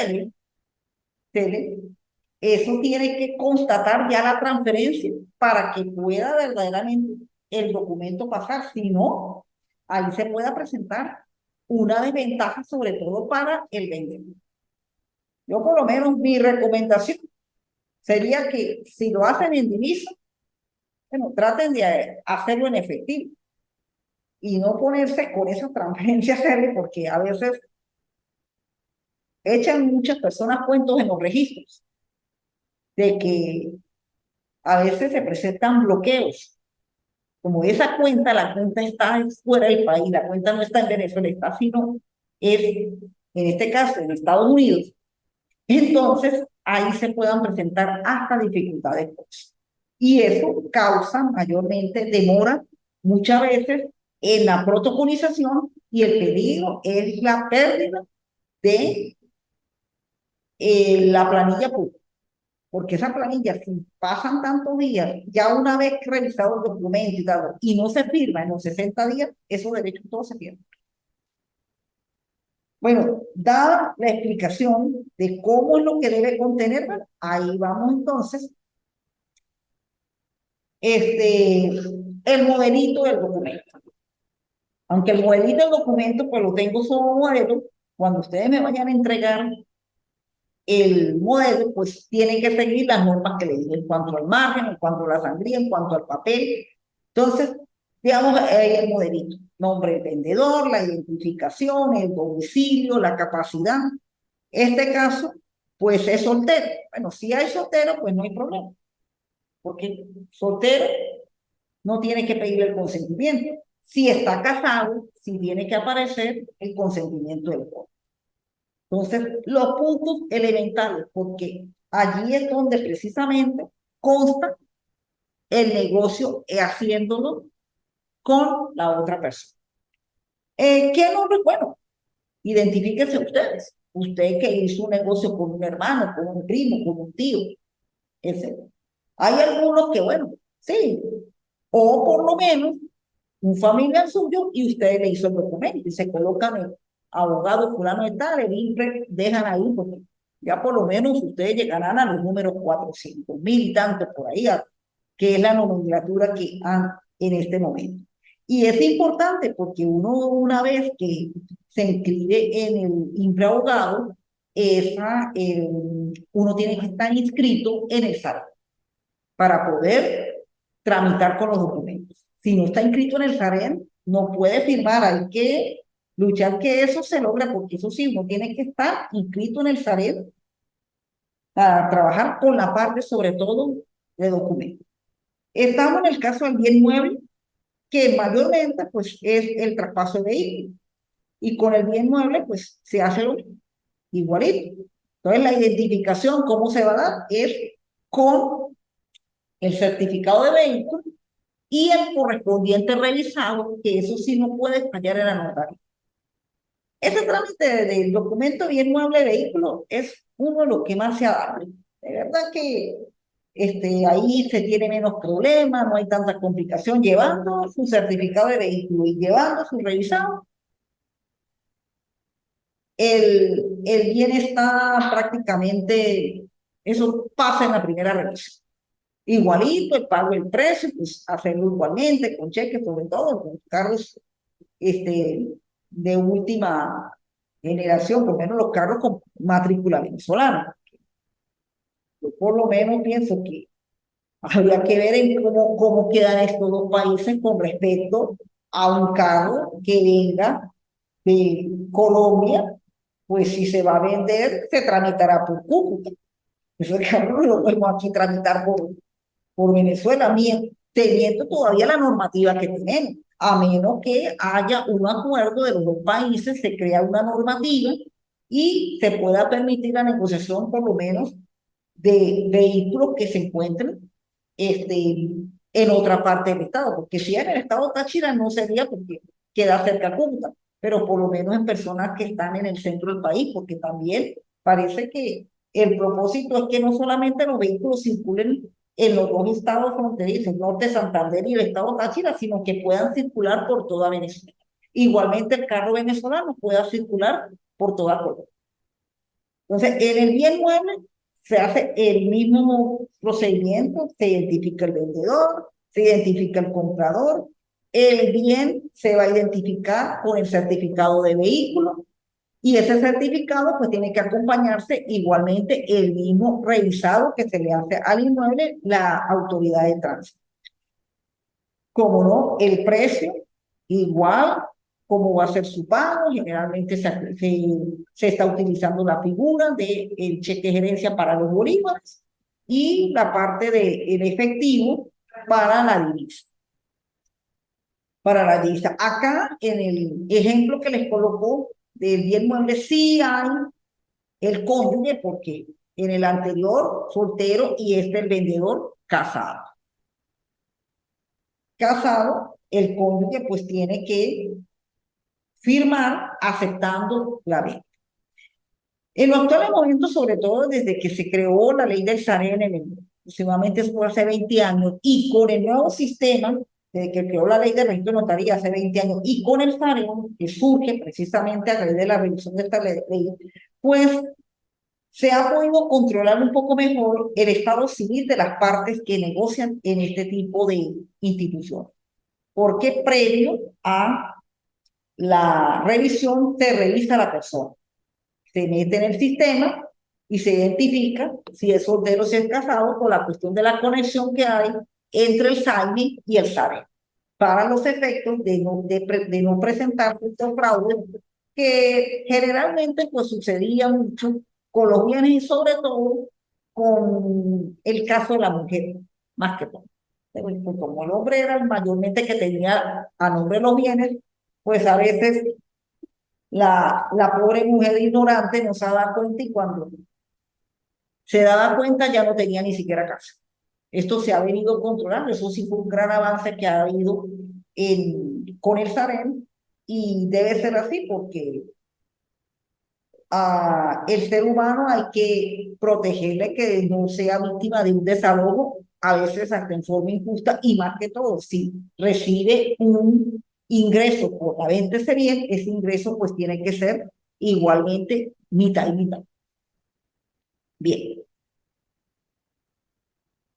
eso tiene que constatar ya la transferencia para que pueda verdaderamente el documento pasar. Si no, ahí se pueda presentar una desventaja, sobre todo para el vendedor. Yo por lo menos mi recomendación sería que si lo hacen en divisa, bueno, traten de hacerlo en efectivo y no ponerse con esas transferencias porque a veces echan muchas personas cuentos en los registros de que a veces se presentan bloqueos. Como esa cuenta, la cuenta está fuera del país, la cuenta no está en Venezuela, está sino es, en este caso, en Estados Unidos. Entonces, ahí se puedan presentar hasta dificultades. Y eso causa mayormente demora muchas veces en la protocolización y el peligro es la pérdida de la planilla pública. Porque esa planilla, si pasan tantos días, ya una vez revisado el documento y tal, y no se firma en los 60 días, esos derechos todos se pierden. Bueno, dada la explicación de cómo es lo que debe contener, bueno, ahí vamos entonces, el modelito del documento. Aunque el modelito del documento, pues lo tengo sobre modelo, cuando ustedes me vayan a entregar el modelo, pues tienen que seguir las normas que le dije en cuanto al margen, en cuanto a la sangría, en cuanto al papel. Entonces, digamos, el modelito, nombre del vendedor, la identificación, el domicilio, la capacidad. Este caso, pues es soltero. Bueno, si hay soltero, pues no hay problema, porque soltero no tiene que pedir el consentimiento. Si está casado, sí tiene que aparecer el consentimiento del otro. Entonces, los puntos elementales, porque allí es donde precisamente consta el negocio haciéndolo con la otra persona. ¿Qué nombre? Bueno, identifíquense ustedes. Usted que hizo un negocio con un hermano, con un primo, con un tío, etc. Hay algunos que, bueno, sí, o por lo menos un familiar suyo y usted le hizo el documento y se colocan el abogado fulano de tal, el INPE, dejan ahí porque ya por lo menos ustedes llegarán a los números 400.000 y tanto por ahí, que es la nomenclatura que han en este momento. Y es importante porque uno una vez que se inscribe en el INPE abogado, uno tiene que estar inscrito en el SAREN para poder tramitar con los documentos. Si no está inscrito en el SAREN, no puede firmar, hay que luchar que eso se logre, porque eso sí, uno tiene que estar inscrito en el SAREN para trabajar con la parte, sobre todo, de documentos. Estamos en el caso del bien mueble, que mayormente pues es el traspaso de vehículos. Y con el bien mueble pues se hace lo mismo, igualito. Entonces la identificación, ¿cómo se va a dar? Es con el certificado de vehículo y el correspondiente revisado, que eso sí no puede fallar en la notaría. Ese trámite del documento bien mueble de vehículo es uno de los que más se adapta. De verdad que ahí se tiene menos problemas, no hay tanta complicación. Llevando su certificado de vehículo y llevando su revisado, el bien está prácticamente, eso pasa en la primera revisión. Igualito, el pago del precio, pues hacerlo igualmente, con cheques, sobre todo, con carros de última generación, por lo menos los carros con matrícula venezolana. Yo por lo menos pienso que habría que ver en cómo quedan estos dos países con respecto a un carro que venga de Colombia, pues si se va a vender, se tramitará por Cúcuta. Eso el carro no lo podemos aquí tramitar por Venezuela, teniendo todavía la normativa que tenemos, a menos que haya un acuerdo de los dos países, se crea una normativa y se pueda permitir la negociación por lo menos de vehículos que se encuentren en otra parte del estado, porque si en el estado Táchira no sería porque queda cerca a Cúcuta, pero por lo menos en personas que están en el centro del país, porque también parece que el propósito es que no solamente los vehículos circulen en los dos estados fronterizos, Norte Santander y el estado Táchira, sino que puedan circular por toda Venezuela. Igualmente el carro venezolano pueda circular por toda Colombia. Entonces, en el bien mueble se hace el mismo procedimiento, se identifica el vendedor, se identifica el comprador, el bien se va a identificar con el certificado de vehículo y ese certificado pues tiene que acompañarse igualmente el mismo revisado que se le hace al inmueble la autoridad de tránsito. Como no, el precio igual cómo va a ser su pago. Generalmente se está utilizando la figura del cheque de gerencia para los bolívares y la parte del efectivo para la divisa. Acá, en el ejemplo que les colocó del bien mueble, sí hay el cónyuge, porque en el anterior soltero y el vendedor casado. Casado, el cónyuge pues tiene que firmar aceptando la venta. En los actuales momentos, sobre todo desde que se creó la ley del SAREN, aproximadamente eso fue hace 20 años, y con el nuevo sistema, desde que creó la ley de registro de notaría hace 20 años, y con el SAREN, que surge precisamente a través de la revisión de esta ley, pues se ha podido controlar un poco mejor el estado civil de las partes que negocian en este tipo de instituciones. Porque previo a la revisión se revisa la persona, se mete en el sistema y se identifica si es soltero o si es casado por la cuestión de la conexión que hay entre el SAINE y el SARE, para los efectos de no presentar estos fraudes que generalmente pues sucedía mucho con los bienes y sobre todo con el caso de la mujer, más que todo. Pero, pues, como el hombre era el mayormente que tenía a nombre los bienes, pues a veces la pobre mujer ignorante no se daba cuenta y cuando se daba cuenta ya no tenía ni siquiera casa. Esto se ha venido controlando, eso sí fue un gran avance que ha habido con el SAREN y debe ser así porque el ser humano hay que protegerle que no sea víctima de un desalojo, a veces hasta en forma injusta y más que todo, si recibe un ingreso por la venta ese bien, ese ingreso pues tiene que ser igualmente mitad y mitad. Bien.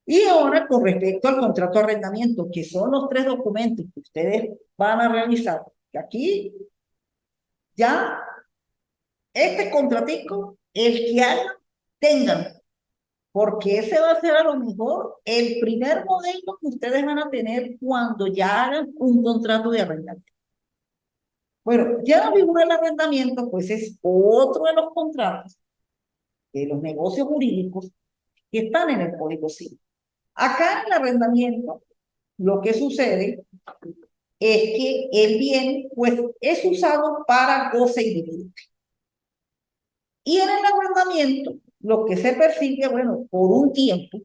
Y ahora con respecto al contrato de arrendamiento, que son los 3 documentos que ustedes van a realizar, que aquí ya este contratico, el que hagan, tengan, porque ese va a ser a lo mejor el primer modelo que ustedes van a tener cuando ya hagan un contrato de arrendamiento. Bueno, ya la figura del arrendamiento, pues es otro de los contratos de los negocios jurídicos que están en el Código Civil. Acá en el arrendamiento, lo que sucede es que el bien, pues, es usado para goce y disfrute. Y en el arrendamiento, lo que se persigue, bueno, por un tiempo,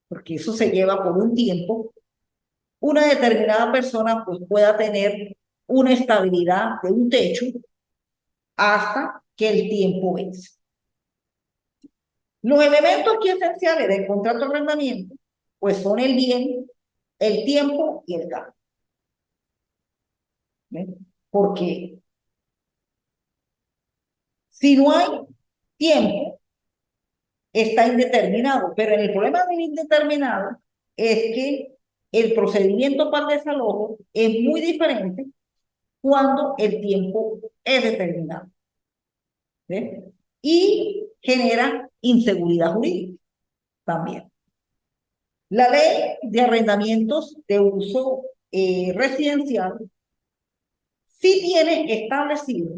porque eso se lleva por un tiempo, una determinada persona pues pueda tener una estabilidad de un techo hasta que el tiempo vence. Los elementos aquí esenciales del contrato de arrendamiento pues son el bien, el tiempo y el gasto. Porque si no hay tiempo, está indeterminado, pero el problema del indeterminado es que el procedimiento para el desalojo es muy diferente cuando el tiempo es determinado. ¿Sí? Y genera inseguridad jurídica también. La ley de arrendamientos de uso residencial sí tiene establecido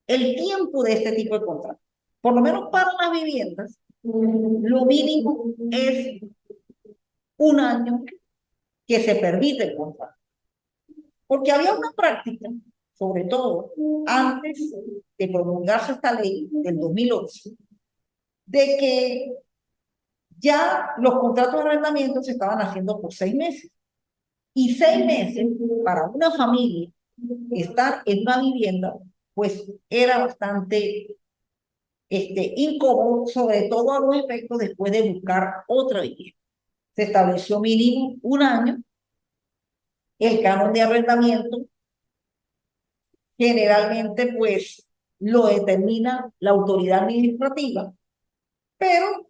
el tiempo de este tipo de contrato. Por lo menos para las viviendas, lo mínimo es un año que se permite el contrato. Porque había una práctica, sobre todo antes de promulgarse esta ley del 2011, de que ya los contratos de arrendamiento se estaban haciendo por 6 meses. Y 6 meses para una familia estar en una vivienda, pues era bastante incómodo, sobre todo a los efectos después de buscar otra vivienda. Se estableció mínimo un año. El canon de arrendamiento generalmente pues lo determina la autoridad administrativa, pero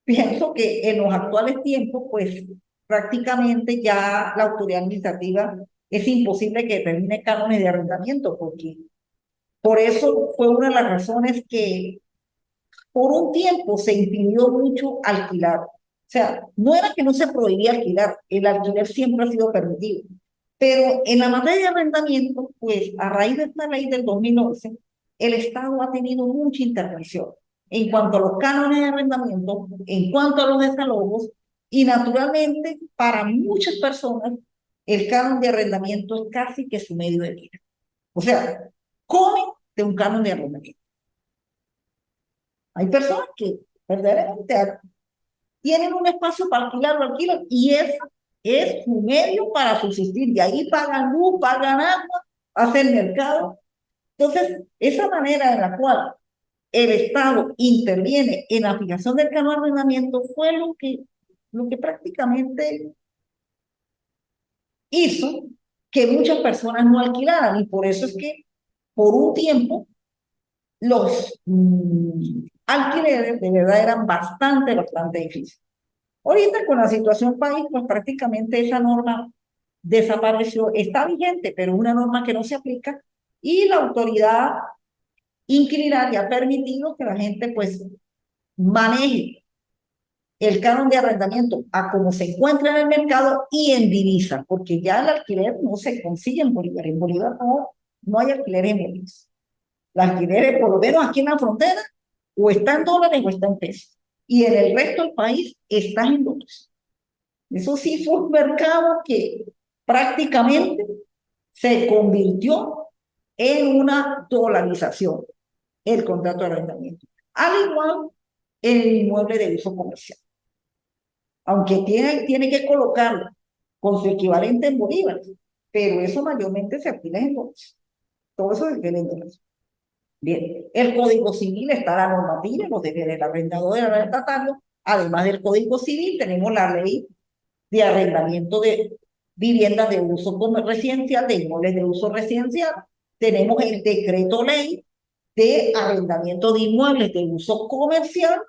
pienso que en los actuales tiempos pues prácticamente ya la autoridad administrativa es imposible que determine cánones de arrendamiento, porque por eso fue una de las razones que por un tiempo se impidió mucho alquilar. O sea, no era que no se prohibía alquilar, el alquiler siempre ha sido permitido, Pero en la materia de arrendamiento, pues a raíz de esta ley del 2011, el Estado ha tenido mucha intervención en cuanto a los cánones de arrendamiento, en cuanto a los desalojos, y naturalmente para muchas personas el canon de arrendamiento es casi que su medio de vida. O sea, comen de un canon de arrendamiento. Hay personas que verdaderamente tienen un espacio para alquilar, lo alquilan, y eso es su medio para subsistir. De ahí pagan luz, pagan agua, hacen mercado. Entonces, esa manera en la cual el Estado interviene en la fijación del canon de arrendamiento fue lo que prácticamente hizo que muchas personas no alquilaran. Y por eso es que por un tiempo los alquileres de verdad eran bastante difíciles. Ahorita con la situación país, pues prácticamente esa norma desapareció, está vigente, pero una norma que no se aplica y la autoridad inquilinaria ha permitido que la gente pues maneje el canon de arrendamiento a como se encuentra en el mercado y en divisa, porque ya el alquiler no se consigue en Bolívar no hay alquiler en bolívares. El alquiler, por lo menos aquí en la frontera, o está en dólares o está en pesos. Y en el resto del país está en dólares. Eso sí fue un mercado que prácticamente se convirtió en una dolarización, el contrato de arrendamiento. Al igual el inmueble de uso comercial. Aunque tiene que colocarlo con su equivalente en bolívares, pero eso mayormente se aplica en dólares. Todo eso es en dólares. Bien, el Código Civil está la normativa, los deberes del arrendador y del arrendatario. Además del Código Civil, tenemos la ley de arrendamiento de viviendas de uso residencial, de inmuebles de uso residencial. Tenemos el decreto ley de arrendamiento de inmuebles de uso comercial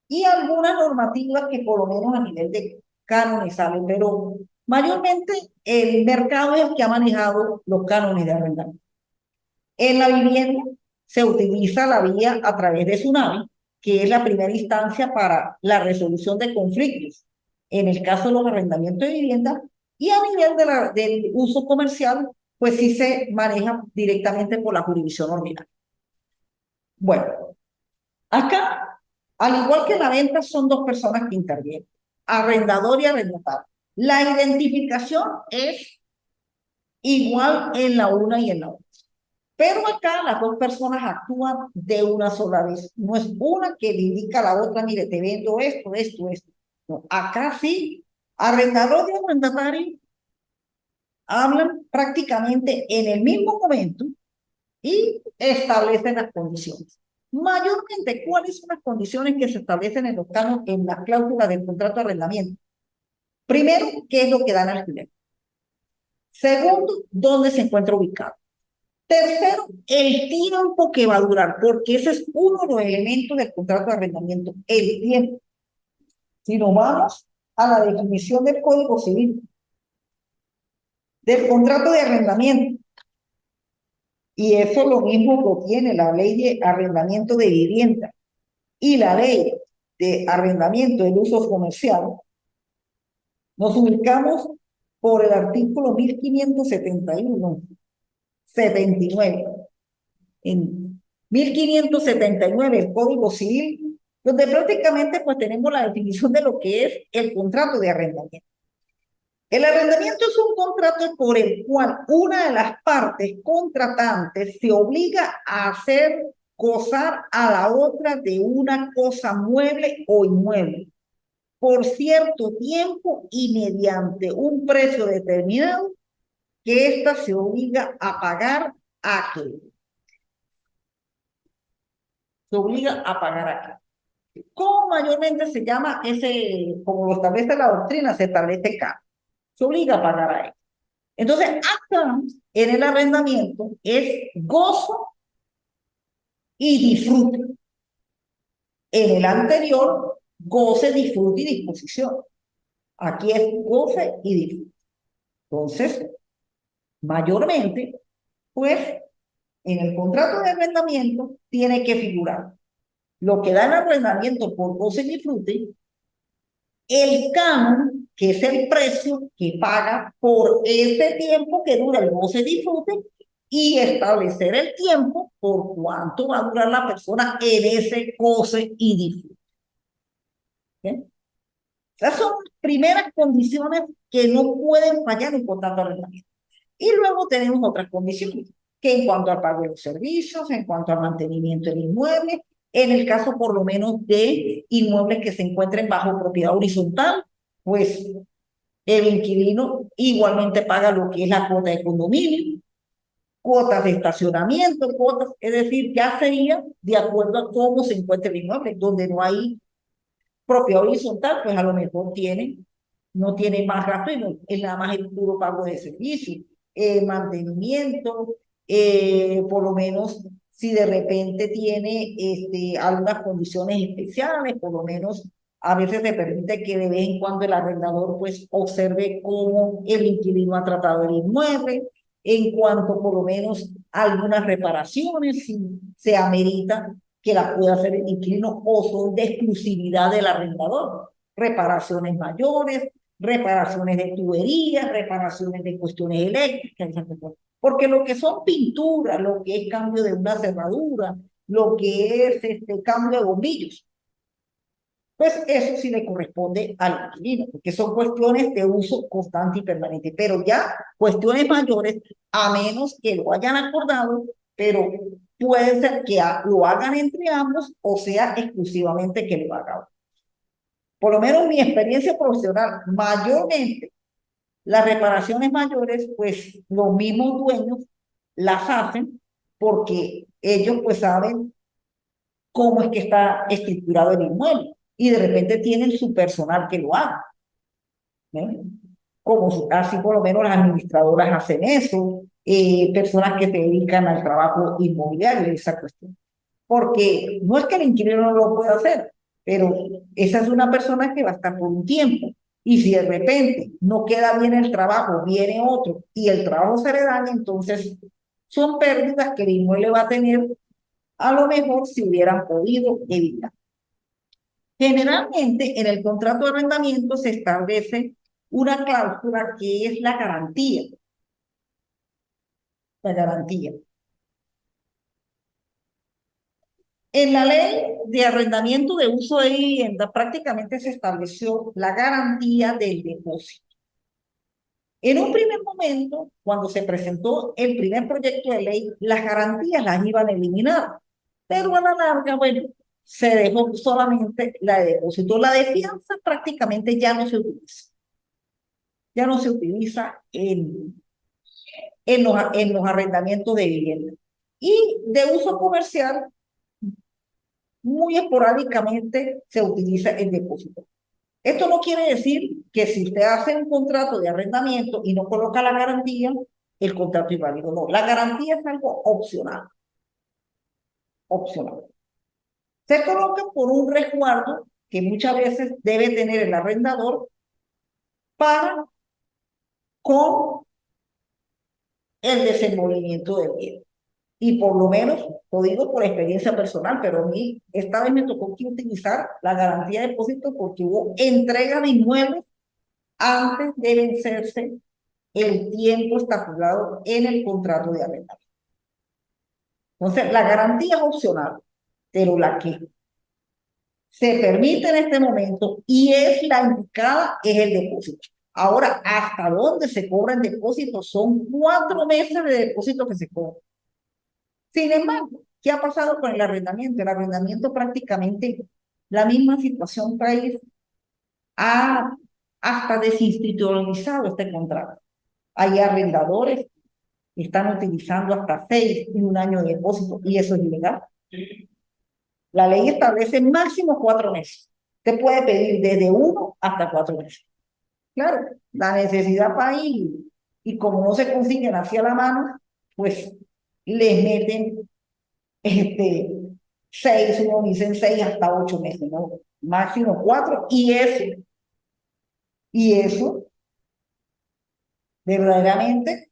y algunas normativas que por lo menos a nivel de cánones salen, pero mayormente el mercado es el que ha manejado los cánones de arrendamiento. En la vivienda se utiliza la vía a través de Tsunami, que es la primera instancia para la resolución de conflictos en el caso de los arrendamientos de vivienda, y a nivel del uso comercial, pues sí se maneja directamente por la jurisdicción ordinaria. Bueno, acá, al igual que en la venta, son dos personas que intervienen, arrendador y arrendatario. La identificación es igual en la una y en la otra. Pero acá las dos personas actúan de una sola vez. No es una que le indica a la otra, mire, te vendo esto. No, acá sí, arrendador y arrendatario hablan prácticamente en el mismo momento y establecen las condiciones. Mayormente, ¿cuáles son las condiciones que se establecen en las cláusulas del contrato de arrendamiento? Primero, ¿qué es lo que dan alquiler? Segundo, ¿dónde se encuentra ubicado? Tercero, el tiempo que va a durar, porque ese es uno de los elementos del contrato de arrendamiento, el tiempo. Si nos vamos a la definición del Código Civil, del contrato de arrendamiento, y eso lo mismo lo tiene la ley de arrendamiento de vivienda y la ley de arrendamiento del uso comercial, nos ubicamos por el artículo 1571, 79. En 1579 el Código Civil, donde prácticamente pues tenemos la definición de lo que es el contrato de arrendamiento. El arrendamiento es un contrato por el cual una de las partes contratantes se obliga a hacer gozar a la otra de una cosa mueble o inmueble por cierto tiempo y mediante un precio determinado que ésta se obliga a pagar a aquel. Se obliga a pagar a aquel. ¿Cómo mayormente se llama ese, como lo establece la doctrina, se establece acá? Se obliga a pagar a él. Entonces, acá en el arrendamiento es gozo y disfrute. En el anterior, goce, disfrute y disposición. Aquí es goce y disfrute. Entonces, mayormente, pues, en el contrato de arrendamiento tiene que figurar lo que da el arrendamiento por goce y disfrute, el canon que es el precio que paga por ese tiempo que dura el goce disfrute, y establecer el tiempo por cuánto va a durar la persona en ese goce y disfrute. ¿Okay? Esas son las primeras condiciones que no pueden fallar en contrato de arrendamiento. Y luego tenemos otras condiciones, que en cuanto al pago de los servicios, en cuanto al mantenimiento del inmueble, en el caso por lo menos de inmuebles que se encuentren bajo propiedad horizontal, pues el inquilino igualmente paga lo que es la cuota de condominio, cuotas de estacionamiento, cuotas, es decir, ya sería de acuerdo a cómo se encuentra el inmueble. Donde no hay propiedad horizontal, pues a lo mejor no tiene más gasto y no, es nada más el puro pago de servicio, mantenimiento, por lo menos si de repente tiene algunas condiciones especiales, por lo menos a veces se permite que de vez en cuando el arrendador pues observe cómo el inquilino ha tratado el inmueble, en cuanto por lo menos a algunas reparaciones, si se amerita que las pueda hacer el inquilino o son de exclusividad del arrendador. Reparaciones mayores, reparaciones de tuberías, reparaciones de cuestiones eléctricas, porque lo que son pinturas, lo que es cambio de una cerradura, lo que es cambio de bombillos, pues eso sí le corresponde al inquilino, porque son cuestiones de uso constante y permanente. Pero ya cuestiones mayores, a menos que lo hayan acordado, pero puede ser que lo hagan entre ambos o sea exclusivamente que lo haga uno. Por lo menos mi experiencia profesional, mayormente las reparaciones mayores, pues los mismos dueños las hacen porque ellos pues saben cómo es que está estructurado el inmueble y de repente tienen su personal que lo haga. ¿Eh? Como así por lo menos las administradoras hacen eso, personas que se dedican al trabajo inmobiliario, esa cuestión. Porque no es que el inquilino no lo pueda hacer, pero esa es una persona que va a estar por un tiempo. Y si de repente no queda bien el trabajo, viene otro y el trabajo se le daña, entonces son pérdidas que el inmueble va a tener a lo mejor si hubieran podido evitar. Generalmente en el contrato de arrendamiento se establece una cláusula que es la garantía. La garantía. En la ley de arrendamiento de uso de vivienda prácticamente se estableció la garantía del depósito. En un primer momento, cuando se presentó el primer proyecto de ley, las garantías las iban a eliminar, pero a la larga, bueno, se dejó solamente la de depósito. La de fianza prácticamente ya no se utiliza. Ya no se utiliza en los arrendamientos de vivienda. Y de uso comercial, muy esporádicamente se utiliza el depósito. Esto no quiere decir que si usted hace un contrato de arrendamiento y no coloca la garantía, el contrato es válido. No, la garantía es algo opcional. Opcional. Se coloca por un resguardo que muchas veces debe tener el arrendador para con el desenvolvimiento del bien. Y por lo menos, lo digo por experiencia personal, pero a mí esta vez me tocó que utilizar la garantía de depósito porque hubo entrega de inmuebles antes de vencerse el tiempo estipulado en el contrato de arrendamiento. Entonces, la garantía es opcional, pero la que se permite en este momento y es la indicada es el depósito. Ahora, ¿hasta dónde se cobra el depósito? Son 4 meses de depósito que se cobra. Sin embargo, ¿qué ha pasado con el arrendamiento? El arrendamiento prácticamente la misma situación país ha hasta desinstitucionalizado este contrato. Hay arrendadores que están utilizando hasta 6 y un año de depósito y eso es ilegal. La ley establece máximo 4 meses. Usted puede pedir desde 1 hasta 4 meses. Claro, la necesidad para ir y como no se consiguen hacia la mano, pues les meten 6, uno dicen 6 hasta 8 meses, ¿no? Máximo 4, y eso verdaderamente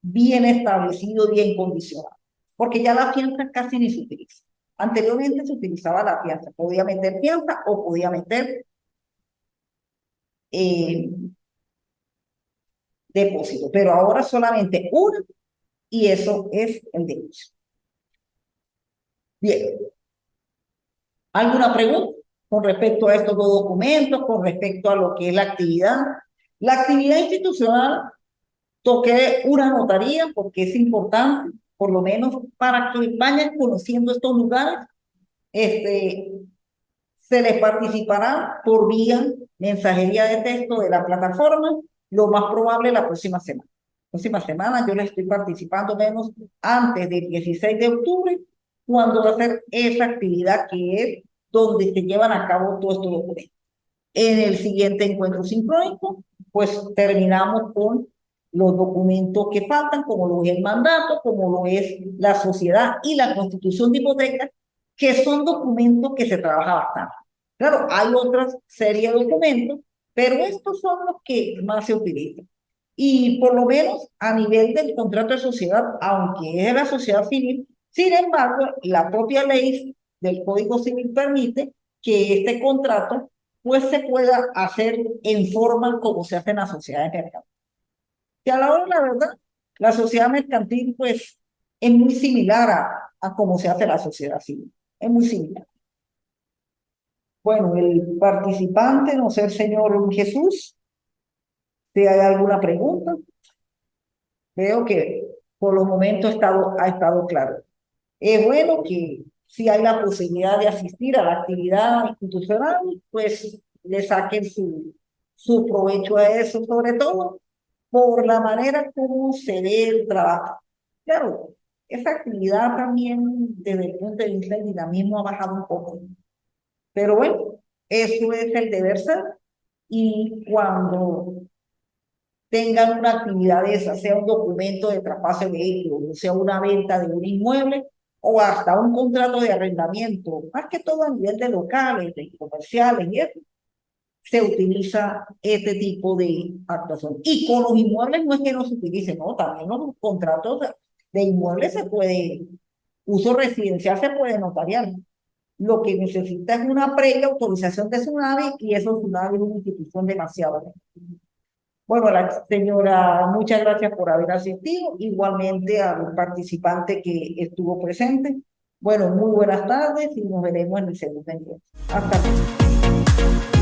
bien establecido, bien condicionado, porque ya la fianza casi ni se utiliza. Anteriormente se utilizaba la fianza, podía meter fianza o podía meter depósito, pero ahora solamente una y eso es el depósito. Bien. ¿Alguna pregunta con respecto a estos dos documentos, con respecto a lo que es la actividad? La actividad institucional, toqué una notaría porque es importante, por lo menos para que vayan conociendo estos lugares. Se les participará por vía mensajería de texto de la plataforma, lo más probable la próxima semana. Próxima semana yo les estoy participando menos antes del 16 de octubre, cuando va a ser esa actividad que es donde se llevan a cabo todos estos documentos. En el siguiente encuentro sincrónico, pues terminamos con los documentos que faltan, como lo es el mandato, como lo es la sociedad y la constitución de hipotecas, que son documentos que se trabaja bastante. Claro, hay otra serie de documentos, pero estos son los que más se utilizan. Y por lo menos a nivel del contrato de sociedad, aunque es de la sociedad civil, sin embargo, la propia ley del Código Civil permite que este contrato pues se pueda hacer en forma como se hace en las sociedades mercantiles. Que a la hora de la verdad, la sociedad mercantil pues es muy similar a cómo se hace la sociedad civil. Es muy similar. Bueno, el participante, no sé, el señor Jesús, si hay alguna pregunta, veo que por los momentos ha estado claro. Es bueno que si hay la posibilidad de asistir a la actividad institucional, pues le saquen su provecho a eso, sobre todo por la manera como se ve el trabajo. Claro, esa actividad también desde el punto de vista del dinamismo ha bajado un poco. Pero bueno, eso es el deber ser y cuando tengan una actividad de esa, sea un documento de traspaso de vehículos, sea una venta de un inmueble o hasta un contrato de arrendamiento, más que todo a nivel de locales, de comerciales y eso, se utiliza este tipo de actuación. Y con los inmuebles no es que no se utilice, no, también los contratos de inmuebles se puede, uso residencial se puede notariar. Lo que necesita es una previa autorización de SUNAVI y eso SUNAVI es una institución demasiado grande. Bueno, la señora, muchas gracias por haber asistido, igualmente al participante que estuvo presente. Bueno, muy buenas tardes y nos veremos en el segundo encuentro. Hasta luego.